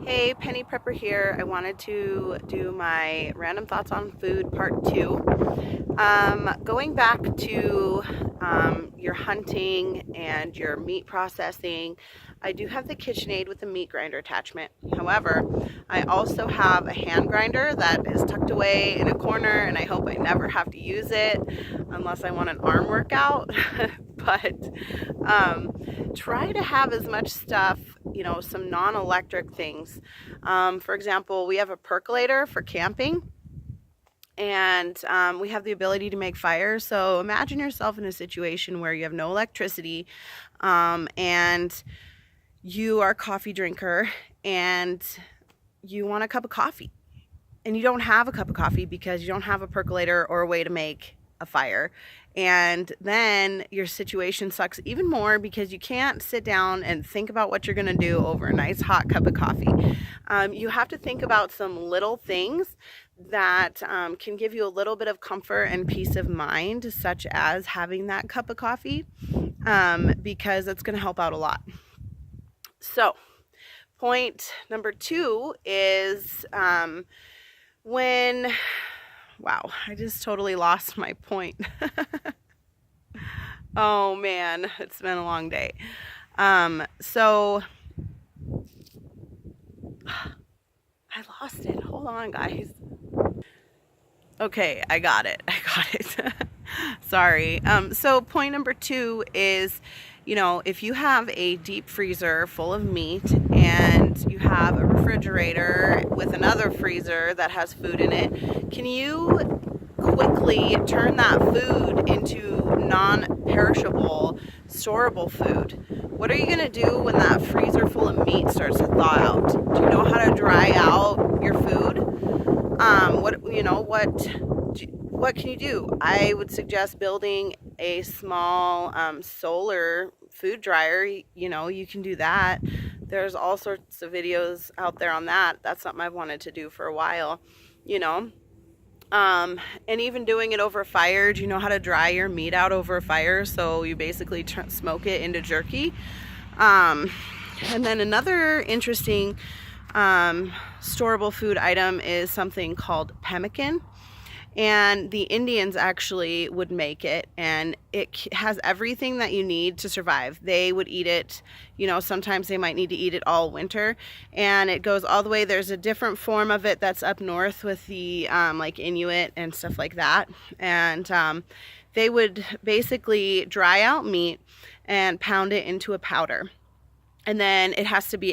Hey, Penny Prepper here. I wanted to do my random thoughts on food part 2. Going back to your hunting and your meat processing, I do have the KitchenAid with the meat grinder attachment. However, I also have a hand grinder that is tucked away in a corner, and I hope I never have to use it unless I want an arm workout. But try to have as much stuff, some non-electric things. For example, we have a percolator for camping, and we have the ability to make fires. So imagine yourself in a situation where you have no electricity, and you are a coffee drinker and you want a cup of coffee, and you don't have a cup of coffee because you don't have a percolator or a way to make a fire. And then your situation sucks even more because you can't sit down and think about what you're going to do over a nice hot cup of coffee. You have to think about some little things that can give you a little bit of comfort and peace of mind, such as having that cup of coffee, because it's going to help out a lot. So point number 2 is wow, I just totally lost my point. Oh man, it's been a long day. So I lost it. Hold on, guys. Okay, I got it. Sorry. So point number 2 is, if you have a deep freezer full of meat and you have a refrigerator with another freezer that has food in it, can you quickly turn that food into non-perishable, storable food? What are you going to do when that freezer full of meat starts to thaw out? Do you know how to dry out your food? What can you do? I would suggest building a small solar food dryer. You can do that. There's all sorts of videos out there on that. That's something I've wanted to do for a while, and even doing it over a fire. Do you know how to dry your meat out over a fire? So you basically smoke it into jerky. And then another interesting storable food item is something called pemmican. And the Indians actually would make it, and it has everything that you need to survive. They would eat it, sometimes they might need to eat it all winter, and it goes all the way. There's a different form of it that's up north with the like Inuit and stuff like that. And they would basically dry out meat and pound it into a powder. And then it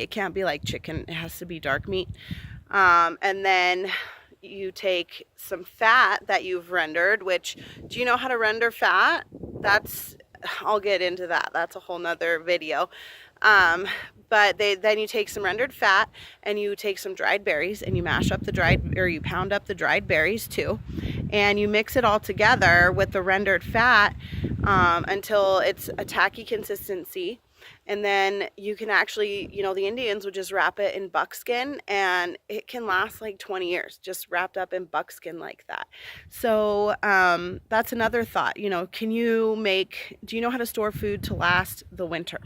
can't be like chicken, it has to be dark meat. And then you take some fat that you've rendered, which, do you know how to render fat? I'll get into that. That's a whole nother video. But then you take some rendered fat and you take some dried berries and you you pound up the dried berries too. And you mix it all together with the rendered fat until it's a tacky consistency. And then you can actually, the Indians would just wrap it in buckskin, and it can last like 20 years, just wrapped up in buckskin like that. So that's another thought. Do you know how to store food to last the winter?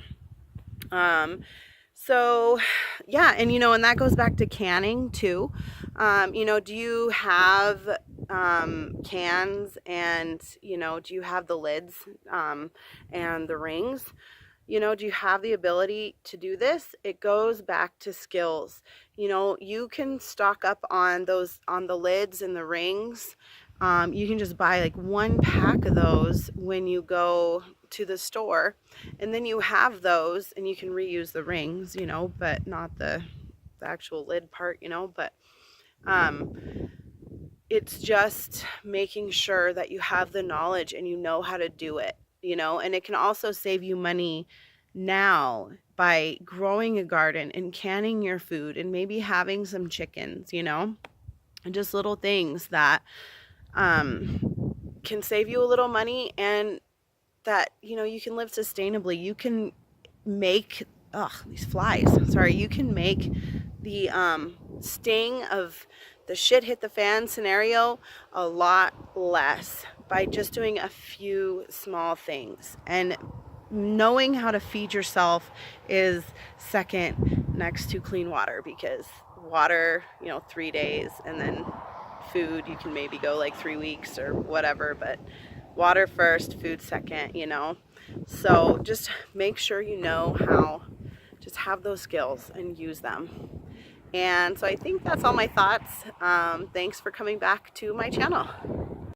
So yeah, and that goes back to canning too. Do you have cans, and do you have the lids and the rings? Do you have the ability to do this? It goes back to skills. You can stock up on the lids and the rings. You can just buy like 1 pack of those when you go to the store, and then you have those, and you can reuse the rings, but not the actual lid part, but it's just making sure that you have the knowledge and you know how to do it. And it can also save you money now by growing a garden and canning your food and maybe having some chickens, and just little things that can save you a little money, and that, you can live sustainably. You can make, these flies, sorry, you can make the sting of the shit hit the fan scenario a lot less by just doing a few small things. And knowing how to feed yourself is second next to clean water, because water, 3 days, and then food, you can maybe go like 3 weeks or whatever, but water first, food second, So just make sure you know how, just have those skills and use them. And so I think that's all my thoughts. Thanks for coming back to my channel.